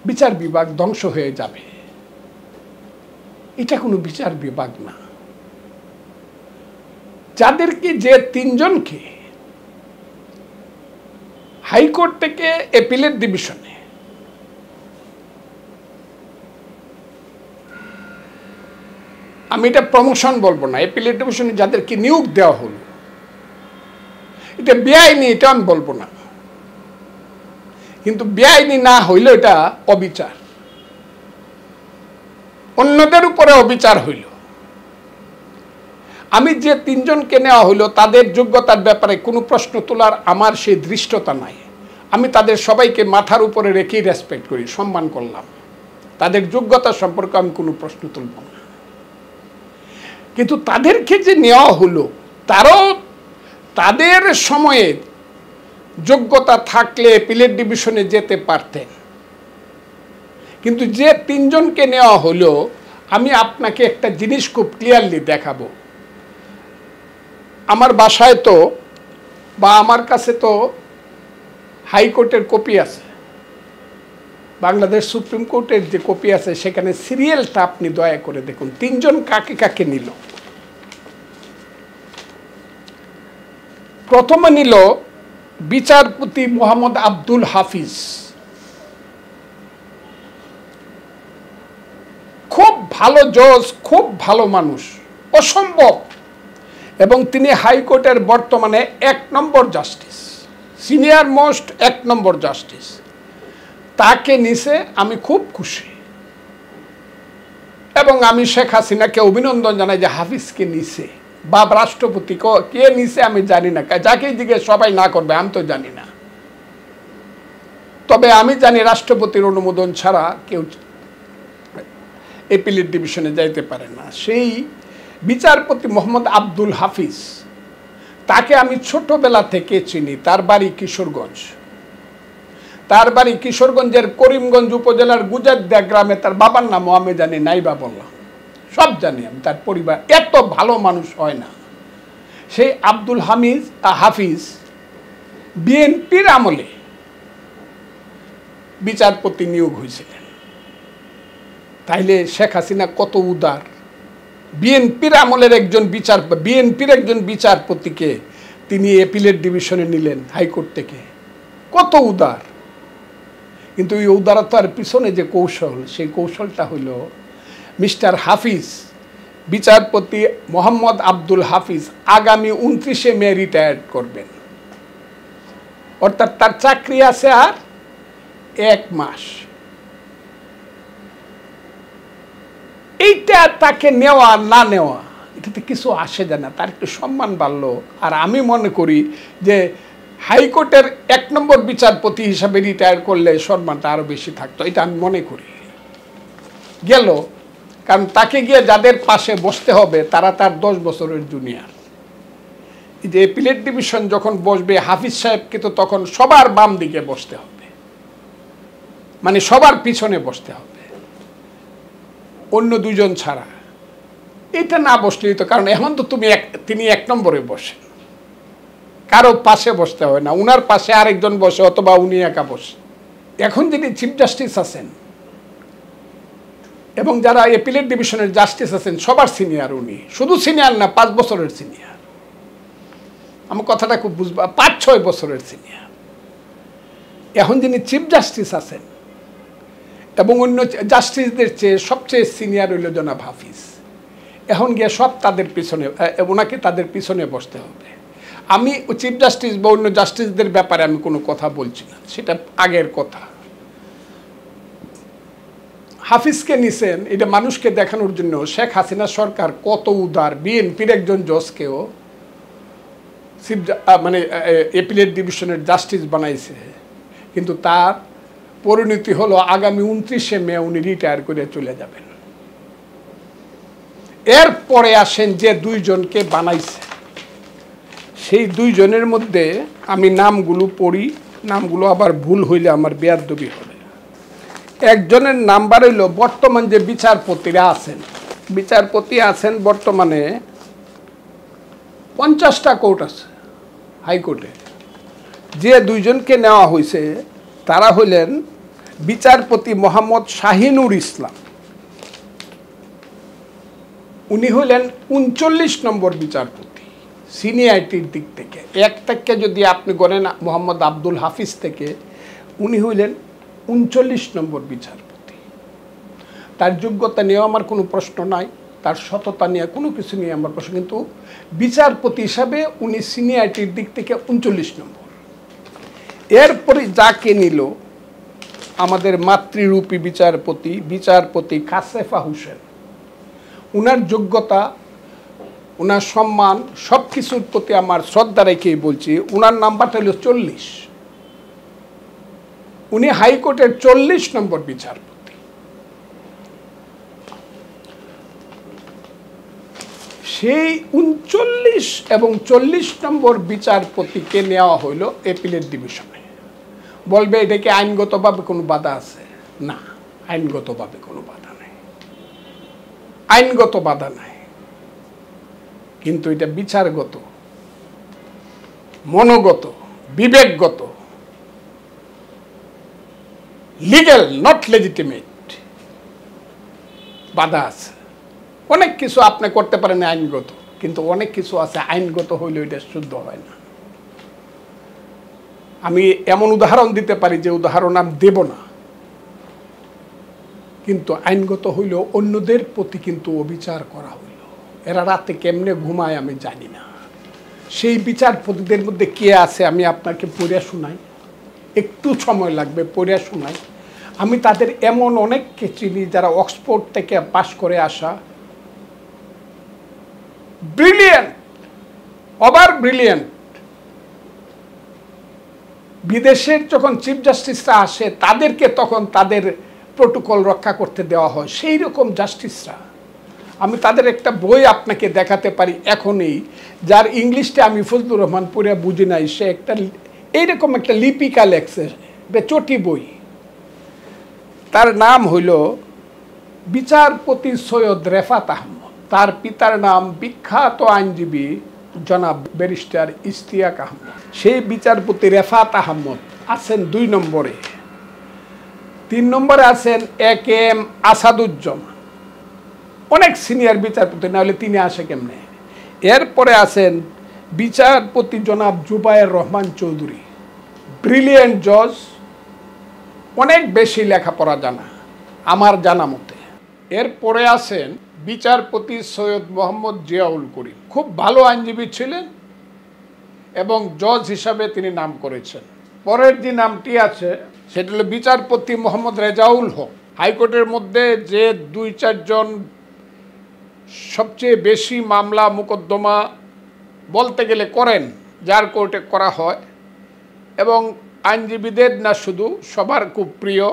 বিচার বিভাগ ধ্বংস হয়ে যাবে। এটা কোনো বিচার বিভাগ না। যাদেরকে, যে তিনজনকে হাইকোর্ট থেকে অ্যাপিলেট ডিভিশনে, আমি এটা প্রমোশন বলবো না, অ্যাপিলেট ডিভিশনে যাদেরকে নিয়োগ দেওয়া হলো, এটা বেআইনি, এটা আমি বলবো না, কিন্তু বেআইনি না হইলেও এটা অবিচার, অন্যদের উপরে অবিচার হইল। আমি যে তিনজনকে নেওয়া হইল তাদের যোগ্যতার ব্যাপারে কোনো প্রশ্ন তোলার আমার সেই দৃষ্টতা নাই। আমি তাদের সবাইকে মাথার উপরে রেখেই রেসপেক্ট করি, সম্মান করলাম। তাদের যোগ্যতা সম্পর্কে আমি কোনো প্রশ্ন তুলব না। কিন্তু তাদেরকে যে নেওয়া হলো, তারাও তাদের সময়ে যোগ্যতা থাকলে অ্যাপিলেট ডিভিশনে যেতে পারতেন। কিন্তু যে তিনজনকে নেওয়া হলো, আমি আপনাকে একটা জিনিস খুব ক্লিয়ারলি দেখাবো। আমার বাসায় তো, বা আমার কাছে তো হাইকোর্টের কপি আছে, বাংলাদেশ সুপ্রিম কোর্টের যে কপি আছে, সেখানে সিরিয়ালটা আপনি দয়া করে দেখুন, তিনজন কাকে কাকে নিল। প্রথমে নিল বিচারপতি মোহাম্মদ আব্দুল হাফিজ, খুব ভালো জজ, খুব ভালো মানুষ, অসম্ভব। এবং তিনি হাইকোর্টের বর্তমানে 1 নম্বর জাস্টিস, সিনিয়র মোস্ট 1 নম্বর জাস্টিস। তাকে নিছে, আমি খুব খুশি। এবং আমি শেখ হাসিনাকে অভিনন্দন জানাই যে হাফিজকে নিছে, বা রাষ্ট্রপতি কে নিছে আমি জানি না, যাকেই দিকে সবাই না করবে আমি তো জানি না। তবে আমি জানি রাষ্ট্রপতির অনুমোদন ছাড়া কেউ অ্যাপিলেট ডিভিশনে যাইতে পারে না। সেই বিচারপতি মোহাম্মদ আব্দুল হাফিজ, তাকে আমি ছোটবেলা থেকে চিনি। তার বাড়ি কিশোরগঞ্জ, তার বাড়ি কিশোরগঞ্জের করিমগঞ্জ উপজেলার গুজারদিয়া গ্রামে। তার বাবার নামও আমি জানি, নাইবা বললাম, সব জানি আমি। তার পরিবার এত ভালো মানুষ হয় না। সেই আব্দুল হাফিজ বিএনপির আমলে বিচারপতি নিয়োগ হয়েছিলেন। তাইলে শেখ হাসিনা কত উদার! বিএনপির আমলের বিএনপির একজন বিচারপতিকে তিনি অ্যাপিলেট ডিভিশনে নিলেন হাইকোর্ট থেকে। কত উদার। কিন্তু এই উদারতার পিছনে যে কৌশল, সেই কৌশলটা হইল মিস্টার হাফিজ, বিচারপতি মোহাম্মদ আব্দুল হাফিজ আগামী 29শে মে রিটায়ার্ড করবেন। অর্থাৎ তার চাকরি আছে আর 1 মাস। এইটা তাকে নেওয়া না নেওয়া এটাতে কিছু আসে যায় না, তার একটু সম্মান বাড়লো। আর আমি মনে করি যে হাইকোর্টের 1 নম্বর বিচারপতি হিসাবে রিটায়ার করলে সম্মানটা আরো বেশি থাকতো, এটা আমি মনে করি। গেল, কারণ তাকে গিয়ে যাদের পাশে বসতে হবে তারা তার 10 বছরের জুনিয়র। এই যে এপিলেট ডিভিশন যখন বসবে, হাফিজ সাহেবকে তো তখন সবার বাম দিকে বসতে হবে, মানে সবার পিছনে বসতে হবে, অন্য 2 জন ছাড়া। এটা না বসলেই তো, কারণ এখন তো তিনি 1 নম্বরে বসেন, কারো পাশে বসতে হয় না, উনার পাশে আরেকজন বসে অথবা উনি একা বসে। এখন যিনি চিফ জাস্টিস আছেন এবং যারা এপিলেট ডিভিশনের জাস্টিস আছেন সবার সিনিয়র উনি, শুধু সিনিয়র না, 5 বছরের সিনিয়র। আমার কথাটা খুব বুঝবা, 5-6 বছরের সিনিয়র। এখন যিনি চিফ জাস্টিস আছেন এবং অন্য জাস্টিসদের চেয়ে সবচেয়ে সিনিয়র হইল জনাব হাফিজ। এখন গিয়ে সব তাদের পিছনে, ওনাকে তাদের পিছনে বসতে হবে। আমি চিফ জাস্টিস বা অন্য জাস্টিসদের ব্যাপারে আমি কোনো কথা বলছি না, সেটা আগের কথা। হাফিজকে নিছেন এটা মানুষকে দেখানোর জন্য। শেখ হাসিনা সরকার কত উদার, বিএনপির একজন জজকেও মানে এপিলেট ডিভিশনের জাস্টিস বানাইছে, কিন্তু তার পরিণতি হলো আগামী 29শে মে উনি রিটায়ার করে চলে যাবেন। এরপরে আসেন যে 2 জনকে বানাইছে, সেই 2 জনের মধ্যে আমি নামগুলো পড়ি, নামগুলো আবার ভুল হইলে আমার বেয়াদবি হবে। একজনের নাম্বার হইল, বর্তমান যে বিচারপতিরা আছেন, বিচারপতি আছেন বর্তমানে 50টা কোর্ট আছে হাইকোর্টে। যে 2 জনকে নেওয়া হয়েছে তারা হইলেন বিচারপতি মোহাম্মদ শাহিনুর ইসলাম, উনি হইলেন 39 নম্বর বিচারপতি সিনিয়রিটির দিক থেকে। 1 থেকে যদি আপনি গণেন মোহাম্মদ আব্দুল হাফিজ থেকে, উনি হইলেন 39 নম্বর বিচারপতি। তার যোগ্যতা নিয়েও আমার কোনো প্রশ্ন নাই, তার সততা নিয়ে কোনো কিছু নিয়ে আমার প্রশ্ন, কিন্তু বিচারপতি হিসাবে উনি সিনিয়রিটির দিক থেকে 39 নম্বর। এরপরে যাকে নিল আমাদের মাতৃরূপী বিচারপতি কাসেফা হোসেন, উনার যোগ্যতা, উনার সম্মান সব কিছুর প্রতি আমার শ্রদ্ধা রেখেই বলছি, উনার নাম্বারটা হলো 40। উনি হাইকোর্টের 40 নম্বর বিচারপতি। সেই 39 এবং 40 নম্বর বিচারপতিকে নেওয়া হইল এপিলেট ডিভিশনে। বলবে এটা কি আইনগতভাবে কোনো বাধা আছে? না, আইনগতভাবে কোনো বাধা নাই, আইনগত বাধা নাই, কিন্তু এটা বিচারগত, মনোগত, বিবেকগত, লিগ্যাল নট লেজিটিমেট বাধা আছে। অনেক কিছু আপনি করতে পারেন আইনগত, কিন্তু অনেক কিছু আছে আইনগত হইলে এটা শুদ্ধ হয় না। আমি এমন উদাহরণ দিতে পারি যে উদাহরণ আমি দেব না, কিন্তু আইনগত হইল অন্যদের প্রতি কিন্তু অবিচার করা হইল। এরা রাতে কেমনে ঘুমায় আমি জানি না। সেই বিচারপতিদের মধ্যে কে আছে আমি আপনাকে পড়ে শোনাই, একটু সময় লাগবে, পড়ে শোনাই। আমি তাদের এমন অনেককে চিনি যারা অক্সফোর্ড থেকে পাশ করে আসা, ব্রিলিয়েন্ট, ওভার ব্রিলিয়েন্ট। বিদেশের যখন চিফ জাস্টিসরা আসে তাদেরকে তখন তাদের প্রোটোকল রক্ষা করতে দেওয়া হয়, সেই রকম জাস্টিসরা। আমি তাদের একটা বই আপনাকে দেখাতে পারি এখনই, যার ইংলিশটা আমি ফজলুর রহমান পড়ে বুঝি নাই, সে একটা এইরকম একটা লিপিকা লেখছে, চটি বই। তার নাম হইল বিচারপতি সৈয়দ রেফাত আহমদ। তার পিতার নাম বিখ্যাত আইনজীবী জনাব ব্যারিস্টার ইশতিয়াক আহমদ। সেই বিচারপতি রেফাত আহমদ আছেন 2 নম্বরে। 3 নম্বরে আছেন AK-M আসাদুজ্জামান, অনেক সিনিয়র বিচারপতি, না হলে তিনি আসে কেমনে। এরপরে আছেন বিচারপতি জনাব জুবায়ের রহমান চৌধুরী, ব্রিলিয়েন্ট জজ, অনেক বেশি লেখাপড়া জানা আমার জানা মতে। এরপরে আছেন বিচারপতি সৈয়দ মোহাম্মদ জিয়াউল করিম। খুব ভালো আইনজীবী ছিলেন এবং জজ হিসাবে তিনি নাম করেছেন। পরের যে নামটি আছে সেটা হলো বিচারপতি মোহাম্মদ রেজাউল হক। হাইকোর্টের মধ্যে যে 2-4 জন সবচেয়ে বেশি মামলা মোকদ্দমা বলতে গেলে করেন, যার কোর্টে করা হয়, এবং আইনজীবীদের না শুধু সবার খুব প্রিয়,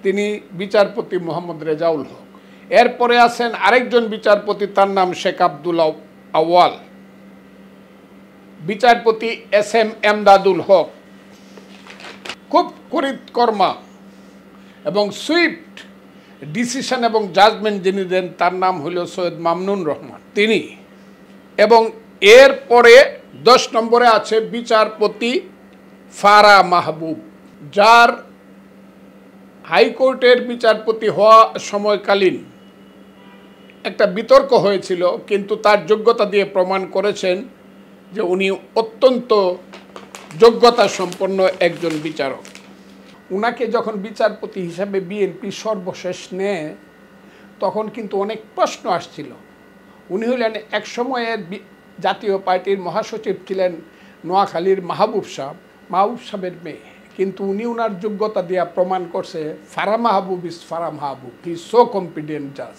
তিনি বিচারপতি মোহাম্মদ রেজাউল হক। এরপরে আছেন আরেকজন বিচারপতি, তার নাম শেখ আব্দুল আউয়াল। বিচারপতি SM এমদাদুল হক, খুব করিতকর্মা এবং সুইফট ডিসিশন এবং জাজমেন্ট যিনি দেন, তার নাম হলো সৈয়দ মামনুন রহমান, তিনি। এবং এরপরে 10 নম্বরে আছে বিচারপতি ফারা মাহবুব, যার হাইকোর্টের বিচারপতি হওয়া সময়কালীন একটা বিতর্ক হয়েছিল, কিন্তু তার যোগ্যতা দিয়ে প্রমাণ করেছেন যে উনি অত্যন্ত যোগ্যতা সম্পন্ন একজন বিচারক। উনাকে যখন বিচারপতি হিসাবে বিএনপি সর্বশেষ নেয়, তখন কিন্তু অনেক প্রশ্ন আসছিল। উনি হলেন এক সময়ের জাতীয় পার্টির মহাসচিব ছিলেন নোয়াখালীর মাহবুব সাহেবের মেয়ে, কিন্তু উনি উনার যোগ্যতা দিয়ে প্রমাণ করছে ফারা Mahbub is Farah Mahbub, he is so competent জাজ।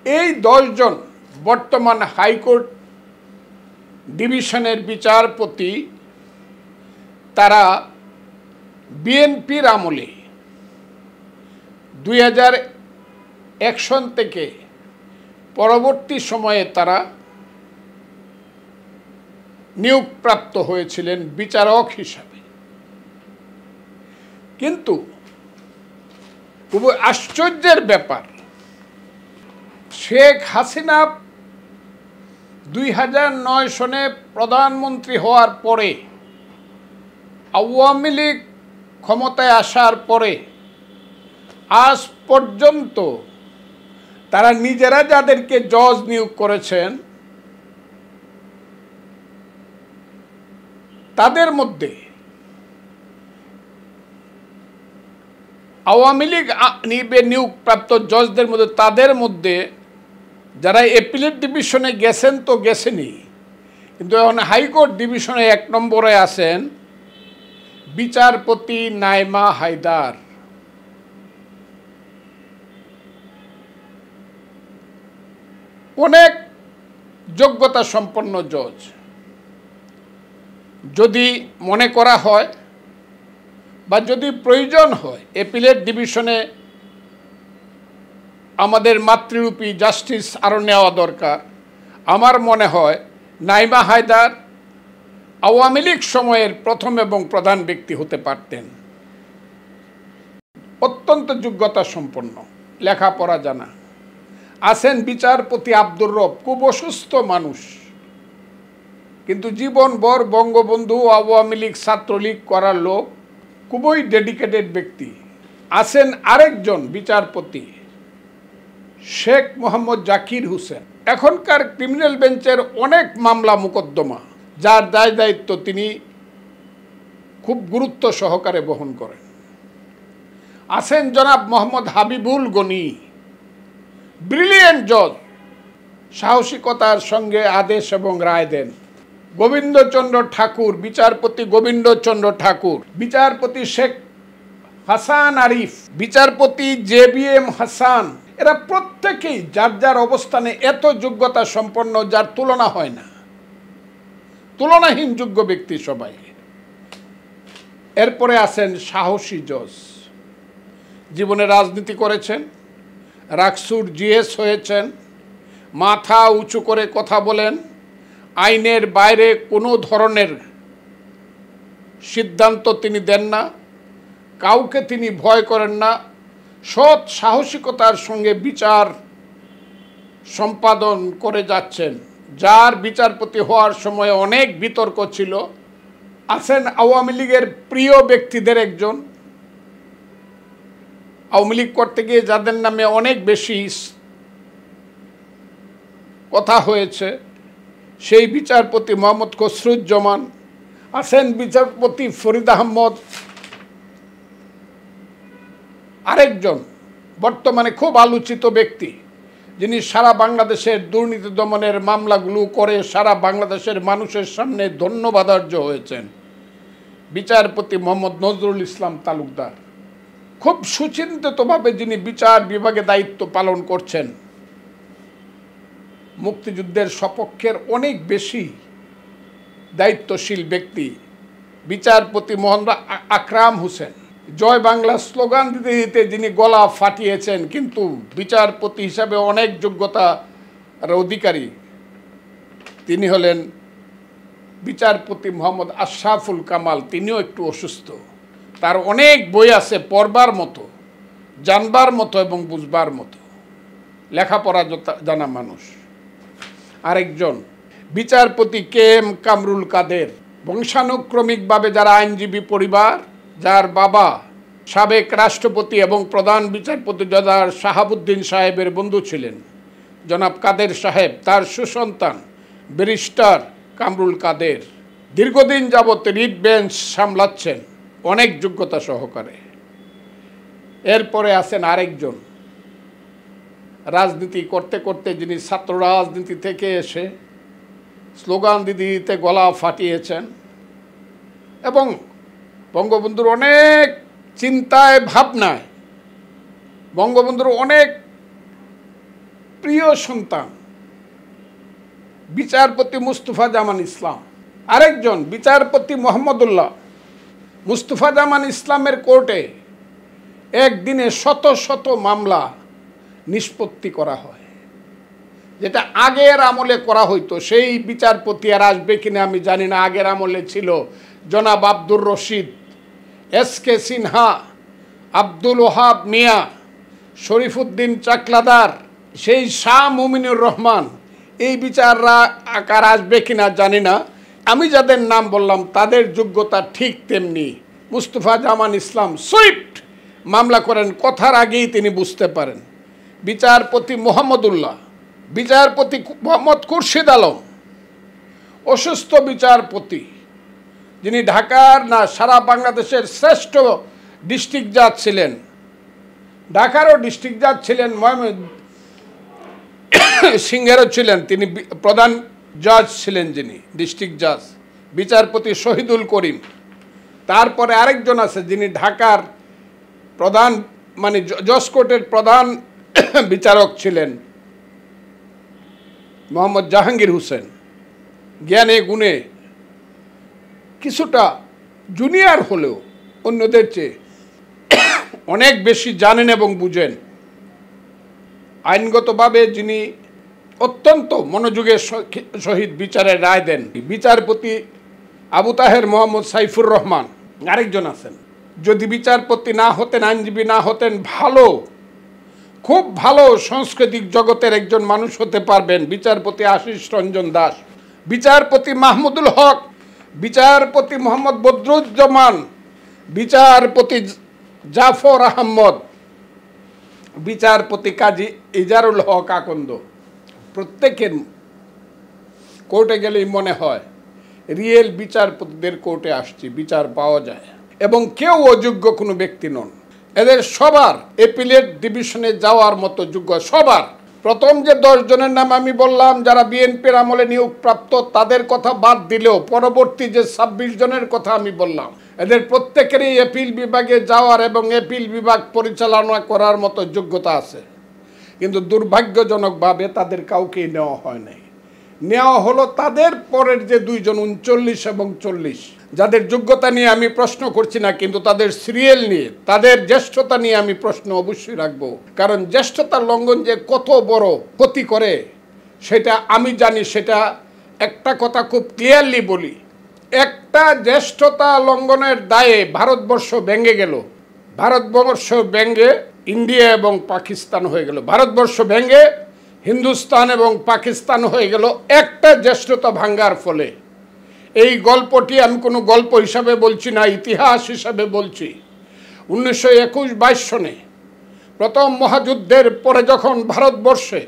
এই 10 জন বর্তমান হাইকোর্ট ডিভিশনের বিচারপতি, তারা বিএনপির আমলে 2001 সন থেকে পরবর্তী সময়ে তারা নিয়োগপ্রাপ্ত হয়েছিলেন বিচারক হিসাবে। কিন্তু খুব আশ্চর্যের ব্যাপার, শেখ হাসিনা 2009 সনে প্রধানমন্ত্রী হওয়ার পরে, আওয়ামী লীগ ক্ষমতায় আসার পরে আজ পর্যন্ত তারা নিজেরা যাদেরকে জজ নিয়োগ করেছেন, তাদের মধ্যে আওয়ামী লীগ নিয়োগপ্রাপ্ত জজদের মধ্যে, তাদের মধ্যে যারা অ্যাপিলেট ডিভিশনে গেছেন তো গেছেনই, কিন্তু এখন হাইকোর্ট ডিভিশনে 1 নম্বরে আছেন বিচারপতি নাইমা হায়দার। অনেক যোগ্যতা সম্পন্ন জজ। যদি মনে করা হয় বা যদি প্রয়োজন হয় অ্যাপিলেট ডিভিশনে আমাদের মাতৃরূপী জাস্টিস আরও নেওয়া দরকার, আমার মনে হয় নাইমা হায়দার আওয়ামী লীগ সময়ের প্রথম এবং প্রধান ব্যক্তি হতে পারতেন। অত্যন্ত যোগ্যতা সম্পন্ন, লেখাপড়া জানা। আছেন বিচারপতি আব্দুর রব, খুব অসুস্থ মানুষ, কিন্তু জীবনভর বঙ্গবন্ধু, আওয়ামী লীগ, ছাত্রলীগ করার লোক, খুবই ডেডিকেটেড ব্যক্তি। আছেন আরেকজন বিচারপতি শেখ মোহাম্মদ জাকির হোসেন, এখনকার ক্রিমিনাল বেঞ্চের অনেক মামলা মোকদ্দমা যার দায় দায়িত্ব তিনি খুব গুরুত্ব সহকারে বহন করেন। আছেন জনাব মোহাম্মদ হাবিবুল গনি, ব্রিলিয়েন্ট জজ, সাহসিকতার সঙ্গে আদেশ এবং রায় দেন। গোবিন্দচন্দ্র ঠাকুর, বিচারপতি গোবিন্দচন্দ্র ঠাকুর, বিচারপতি শেখ হাসান আরিফ, বিচারপতি JBM হাসান, এরা প্রত্যেকেই যার যার অবস্থানে এত যোগ্যতা সম্পন্ন যার তুলনা হয় না, তুলনাহীন যোগ্য ব্যক্তি সবাই। এরপরে আছেন সাহসী জজ, জীবনে রাজনীতি করেছেন, রাকসুর GS হয়েছেন, মাথা উঁচু করে কথা বলেন, আইনের বাইরে কোনো ধরনের সিদ্ধান্ত তিনি দেন না, কাউকে তিনি ভয় করেন না, সৎ সাহসিকতার সঙ্গে বিচার সম্পাদন করে যাচ্ছেন, যার বিচারপতি হওয়ার সময় অনেক বিতর্ক ছিল। আছেন আওয়ামী লীগের প্রিয় ব্যক্তিদের একজন, আওয়ামী লীগ করতে গিয়ে যাদের নামে অনেক বেশি কথা হয়েছে, সেই বিচারপতি মোহাম্মদ খসরুজ্জামান। আছেন বিচারপতি ফরিদ আহমদ, আরেকজন বর্তমানে খুব আলোচিত ব্যক্তি, যিনি সারা বাংলাদেশের দুর্নীতি দমনের মামলাগুলো করে সারা বাংলাদেশের মানুষের সামনে ধন্যবাদার্য হয়েছেন, বিচারপতি মোহাম্মদ নজরুল ইসলাম তালুকদার। খুব সুচিন্তিতভাবে যিনি বিচার বিভাগে দায়িত্ব পালন করছেন, মুক্তিযুদ্ধের সপক্ষের অনেক বেশি দায়িত্বশীল ব্যক্তি বিচারপতি মোহাম্মদ আকরাম হোসেন। জয় বাংলা স্লোগান দিতে দিতে যিনি গলা ফাটিয়েছেন, কিন্তু বিচারপতি হিসাবে অনেক যোগ্যতার অধিকারী, তিনি হলেন বিচারপতি মোহাম্মদ আশরাফুল কামাল। তিনিও একটু অসুস্থ। তার অনেক বই আছে পড়বার মতো, জানবার মতো এবং বুঝবার মতো, লেখাপড়া জানা মানুষ। আরেকজন বিচারপতি কে এম কামরুল কাদের। বংশানুক্রমিকভাবে যারা আইনজীবী পরিবার, যার বাবা সাবেক রাষ্ট্রপতি এবং প্রধান বিচারপতি জনাব শাহাবুদ্দিন সাহেবের বন্ধু ছিলেন জনাব কাদের সাহেব, তার সুসন্তান ব্যারিস্টার কামরুল কাদের দীর্ঘদিন যাবত রিট বেঞ্চ সামলাচ্ছেন অনেক যোগ্যতা সহকারে। এরপরে আছেন আরেকজন রাজনীতি করতে করতে, যিনি ছাত্র রাজনীতি থেকে এসে স্লোগান দিতে দিতে গলা ফাটিয়েছেন এবং বঙ্গবন্ধুর অনেক চিন্তায় ভাবনায়, বঙ্গবন্ধুর অনেক প্রিয় সন্তান বিচারপতি মুস্তফা জামান ইসলাম। আরেকজন বিচারপতি মোহাম্মদুল্লাহ। মুস্তফা জামান ইসলামের কোর্টে একদিনে শত শত মামলা নিষ্পত্তি করা হয়, যেটা আগের আমলে করা হইতো। সেই বিচারপতি আর আসবে কিনা আমি জানি না। আগের আমলে ছিল জনাব আব্দুর রশিদ, এস.কে. সিনহা, আব্দুল ওহাব মিয়া, শরীফুদ্দিন চাকলাদার, সেই শাহ মুমিনুর রহমান। এই বিচাররা আকার আসবে কিনা জানি না। আমি যাদের নাম বললাম তাদের যোগ্যতা ঠিক তেমনি। মুস্তফা জামান ইসলাম সুইফট মামলা করেন, কথার আগেই তিনি বুঝতে পারেন। বিচারপতি মোহাম্মদুল্লাহ, বিচারপতি মোহাম্মদ খুরশিদ আলম, অসুস্থ বিচারপতি, যিনি ঢাকার না সারা বাংলাদেশের শ্রেষ্ঠ ডিস্ট্রিক্ট জাজ ছিলেন, ঢাকারও ডিস্ট্রিক্ট জাজ ছিলেন, সিংহেরও ছিলেন, তিনি প্রধান জাজ ছিলেন, যিনি ডিস্ট্রিক্ট জাজ বিচারপতি শহীদুল করিম। তারপরে আরেকজন আছে যিনি ঢাকার প্রধান মানে জজ কোর্টের প্রধান বিচারক ছিলেন, মোহাম্মদ জাহাঙ্গীর হোসেন। জ্ঞানে গুণে কিছুটা জুনিয়র হলেও অন্যদের চেয়ে অনেক বেশি জানেন এবং বুঝেন। আইনগতভাবে যিনি অত্যন্ত মনোযোগের সহিত বিচারের রায় দেন, বিচারপতি আবু তাহের মোহাম্মদ সাইফুর রহমান। আরেকজন আছেন, যদি বিচারপতি না হতেন, আইনজীবী না হতেন, ভালো, খুব ভালো সাংস্কৃতিক জগতের একজন মানুষ হতে পারবেন, বিচারপতি আশিস রঞ্জন দাস, বিচারপতি মাহমুদুল হক, বিচারপতি মোহাম্মদ বদরুজ্জামান, বিচারপতি জাফর আহমদ, বিচারপতি কাজী ইজারুল হক আকন্দ। প্রত্যেকের কোর্টে গেলেই মনে হয় রিয়েল বিচারপতিদের কোর্টে আসছি, বিচার পাওয়া যায়, এবং কেউ অযোগ্য কোনো ব্যক্তি নন। এদের সবার এপিলেট ডিভিশনে যাওয়ার মতো যোগ্য, সবার। প্রথম যে 10 জনের নাম আমি বললাম যারা বিএনপির আমলে নিয়োগপ্রাপ্ত, তাদের কথা বাদ দিলেও পরবর্তী যে 26 জনের কথা আমি বললাম, এদের প্রত্যেকেরই এপিল বিভাগে যাওয়ার এবং এপিল বিভাগ পরিচালনা করার মতো যোগ্যতা আছে, কিন্তু দুর্ভাগ্যজনকভাবে তাদের কাউকেই নেওয়া হয় নাই। নেওয়া হলো তাদের পরের যে 2 জন 39 এবং 40, যাদের যোগ্যতা নিয়ে আমি প্রশ্ন করছি না, কিন্তু তাদের সিরিয়াল নিয়ে, তাদের জ্যেষ্ঠতা নিয়ে আমি প্রশ্ন অবশ্যই রাখবো। কারণ জ্যেষ্ঠতার লঙ্ঘন যে কত বড় ক্ষতি করে সেটা আমি জানি। সেটা একটা কথা খুব ক্লিয়ারলি বলি, একটা জ্যেষ্ঠতা লঙ্ঘনের দায়ে ভারতবর্ষ ভেঙে গেল, ভারতবর্ষ ভেঙে ইন্ডিয়া এবং পাকিস্তান হয়ে গেল, ভারতবর্ষ ভেঙে হিন্দুস্তান এবং পাকিস্তান হয়ে গেল একটা জ্যেষ্ঠতা ভাঙ্গার ফলে। এই গল্পটি আমি কোনো গল্প হিসাবে বলছি না, ইতিহাস হিসাবে বলছি। 1921-22 সনে প্রথম মহাযুদ্ধের পরে যখন ভারতবর্ষে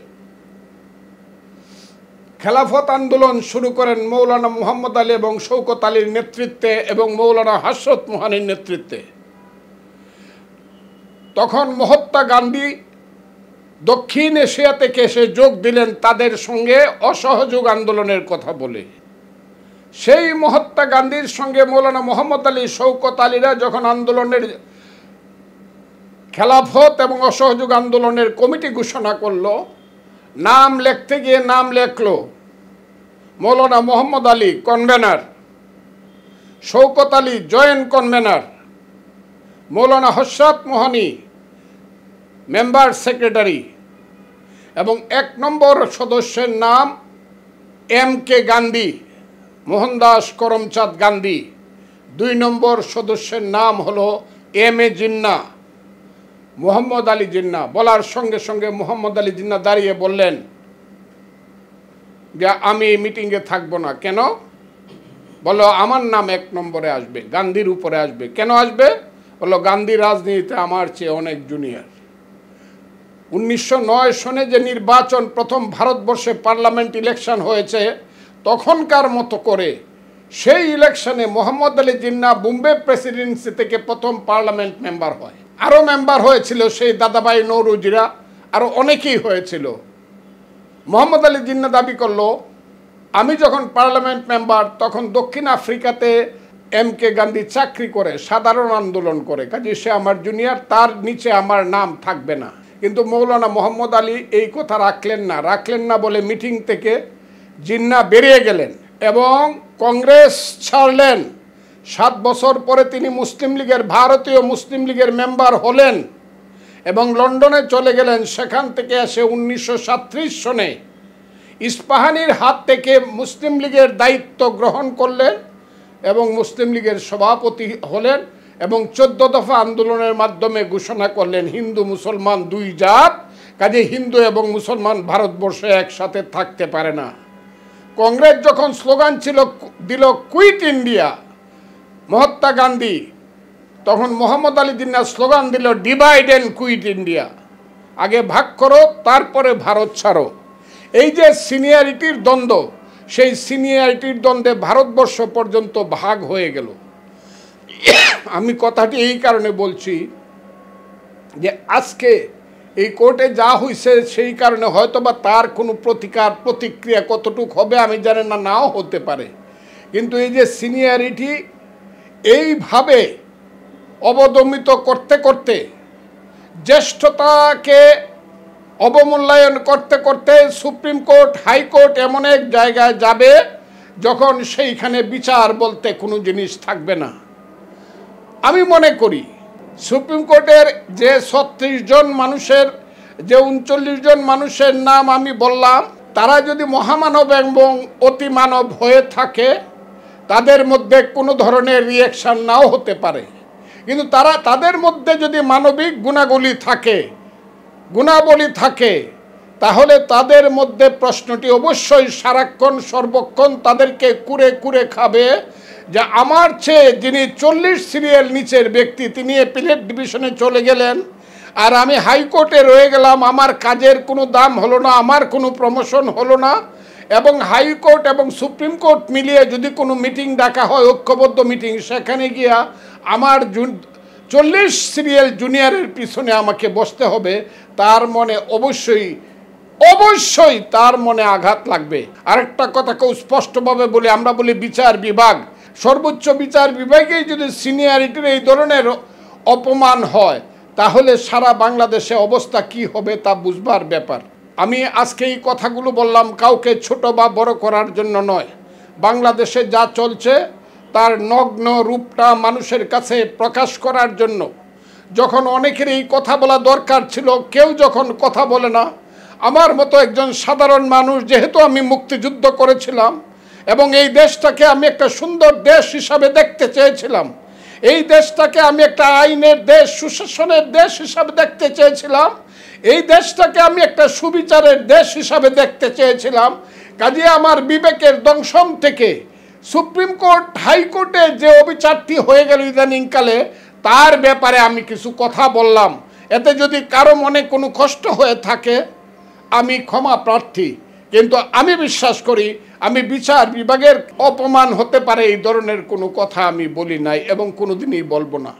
খেলাফত আন্দোলন শুরু করেন মৌলানা মুহাম্মদ আলী এবং শওকত আলীর নেতৃত্বে এবং মৌলানা হযরত মোহানির নেতৃত্বে। তখন মহাত্মা গান্ধী দক্ষিণ এশিয়া থেকে এসে যোগ দিলেন তাদের সঙ্গে অসহযোগ আন্দোলনের কথা বলে। সেই মহাত্মা গান্ধীর সঙ্গে মৌলানা মুহাম্মদ আলী, শওকত আলীরা যখন আন্দোলনের খেলাফত এবং অসহযোগ আন্দোলনের কমিটি ঘোষণা করলো, নাম লিখতে গিয়ে নাম লেখলো Maulana Muhammad Ali convener, Shaukat Ali joint convener, Maulana Hasrat Mohani member secretary এবং 1 নম্বর সদস্যের নাম MK গান্ধী, মোহনদাস করমচাঁদ গান্ধী। 2 নম্বর সদস্যের নাম হলো MA জিন্না, মোহাম্মদ আলী জিন্না। বলার সঙ্গে সঙ্গে মোহাম্মদ আলী জিন্না দাঁড়িয়ে বললেন যে আমি এই মিটিংয়ে থাকবো না। কেন? বললো আমার নাম 1 নম্বরে আসবে, গান্ধীর উপরে আসবে। কেন আসবে? বললো গান্ধী রাজনীতিতে আমার চেয়ে অনেক জুনিয়র। 1909 সনে যে নির্বাচন, প্রথম ভারতবর্ষে পার্লামেন্ট ইলেকশন হয়েছে, তখনকার মতো করে সেই ইলেকশনে মোহাম্মদ আলী জিন্না বোম্বে প্রেসিডেন্সি থেকে প্রথম পার্লামেন্ট মেম্বার হয়। আরও মেম্বার হয়েছিল সেই দাদাভাই নৌরুজিরা, আরও অনেকেই হয়েছিল। মোহাম্মদ আলী জিন্না দাবি করলো আমি যখন পার্লামেন্ট মেম্বার তখন দক্ষিণ আফ্রিকাতে MK গান্ধী চাকরি করে, সাধারণ আন্দোলন করে, কাজে সে আমার জুনিয়র, তার নিচে আমার নাম থাকবে না। কিন্তু মৌলানা মুহাম্মদ আলী এই কথা রাখলেন না বলে মিটিং থেকে জিন্না বেরিয়ে গেলেন এবং কংগ্রেস ছাড়লেন। 7 বছর পরে তিনি মুসলিম লীগের, ভারতীয় মুসলিম লীগের মেম্বার হলেন এবং লন্ডনে চলে গেলেন। সেখান থেকে এসে 1937 সনে ইস্পাহানির হাত থেকে মুসলিম লীগের দায়িত্ব গ্রহণ করলেন এবং মুসলিম লীগের সভাপতি হলেন এবং 14 দফা আন্দোলনের মাধ্যমে ঘোষণা করলেন হিন্দু মুসলমান 2 জাত, কাজে হিন্দু এবং মুসলমান ভারতবর্ষে একসাথে থাকতে পারে না। কংগ্রেস যখন স্লোগান দিল কুইট ইন্ডিয়া, মহাত্মা গান্ধী, তখন মোহাম্মদ আলী জিন্না স্লোগান দিল ডিভাইড অ্যান্ড কুইট ইন্ডিয়া, আগে ভাগ করো তারপরে ভারত ছাড়ো। এই যে সিনিয়রিটির দ্বন্দ্ব, সেই সিনিয়রিটির দ্বন্দ্বে ভারতবর্ষ পর্যন্ত ভাগ হয়ে গেল। আমি কথাটি এই কারণে বলছি যে আজকে এই কোর্টে যা হয়েছে সেই কারণে হয়তোবা তার কোনো প্রতিক্রিয়া কতটুকু হবে আমি জানি না, নাও হতে পারে। কিন্তু এই যে সিনিয়রিটি এইভাবে অবদমিত করতে করতে, জ্যেষ্ঠতাকে অবমূল্যায়ন করতে করতে সুপ্রিম কোর্ট, হাইকোর্ট এমন এক জায়গায় যাবে যখন সেইখানে বিচার বলতে কোনো জিনিস থাকবে না। আমি মনে করি সুপ্রিম কোর্টের যে 36 জন মানুষের, যে 39 জন মানুষের নাম আমি বললাম, তারা যদি মহামানব এবং অতিমানব হয়ে থাকে, তাদের মধ্যে কোনো ধরনের রিঅ্যাকশন নাও হতে পারে, কিন্তু তাদের মধ্যে যদি মানবিক গুণাবলী থাকে তাহলে তাদের মধ্যে প্রশ্নটি অবশ্যই সারাক্ষণ সর্বক্ষণ তাদেরকে কুরে কুরে খাবে যে আমার চেয়ে যিনি 40 সিরিয়াল নিচের ব্যক্তি, তিনি অ্যাপিলেট ডিভিশনে চলে গেলেন আর আমি হাইকোর্টে রয়ে গেলাম, আমার কাজের কোনো দাম হলো না, আমার কোনো প্রমোশন হলো না। এবং হাইকোর্ট এবং সুপ্রিম কোর্ট মিলিয়ে যদি কোনো মিটিং ডাকা হয়, ঐক্যবদ্ধ মিটিং, সেখানে গিয়া আমার 40 সিরিয়াল জুনিয়রের পিছনে আমাকে বসতে হবে, তার মনে অবশ্যই তার মনে আঘাত লাগবে। আরেকটা কথা কেউ স্পষ্টভাবে বলে, আমরা বলি বিচার বিভাগ, সর্বোচ্চ বিচার বিভাগেই যদি সিনিয়রিটির এই ধরনের অপমান হয় তাহলে সারা বাংলাদেশে অবস্থা কি হবে তা বুঝবার ব্যাপার। আমি আজকে এই কথাগুলো বললাম কাউকে ছোট বা বড় করার জন্য নয়, বাংলাদেশে যা চলছে তার নগ্ন রূপটা মানুষের কাছে প্রকাশ করার জন্য। যখন অনেকের এই কথা বলা দরকার ছিল, কেউ যখন কথা বলে না, আমার মতো একজন সাধারণ মানুষ, যেহেতু আমি মুক্তিযুদ্ধ করেছিলাম এবং এই দেশটাকে আমি একটা সুন্দর দেশ হিসাবে দেখতে চেয়েছিলাম, এই দেশটাকে আমি একটা আইনের দেশ, সুশাসনের দেশ হিসাবে দেখতে চেয়েছিলাম, এই দেশটাকে আমি একটা সুবিচারের দেশ হিসাবে দেখতে চেয়েছিলাম, কাজে আমার বিবেকের দংশন থেকে সুপ্রিম কোর্ট, হাইকোর্টে যে অবিচারটি হয়ে গেল ইদানিংকালে, তার ব্যাপারে আমি কিছু কথা বললাম। এতে যদি কারো মনে কোনো কষ্ট হয়ে থাকে আমি ক্ষমা প্রার্থী, কিন্তু আমি বিশ্বাস করি আমি বিচার বিভাগের অপমান হতে পারে এই ধরনের কোনো কথা আমি বলি নাই এবং কোনোদিনই বলবো না।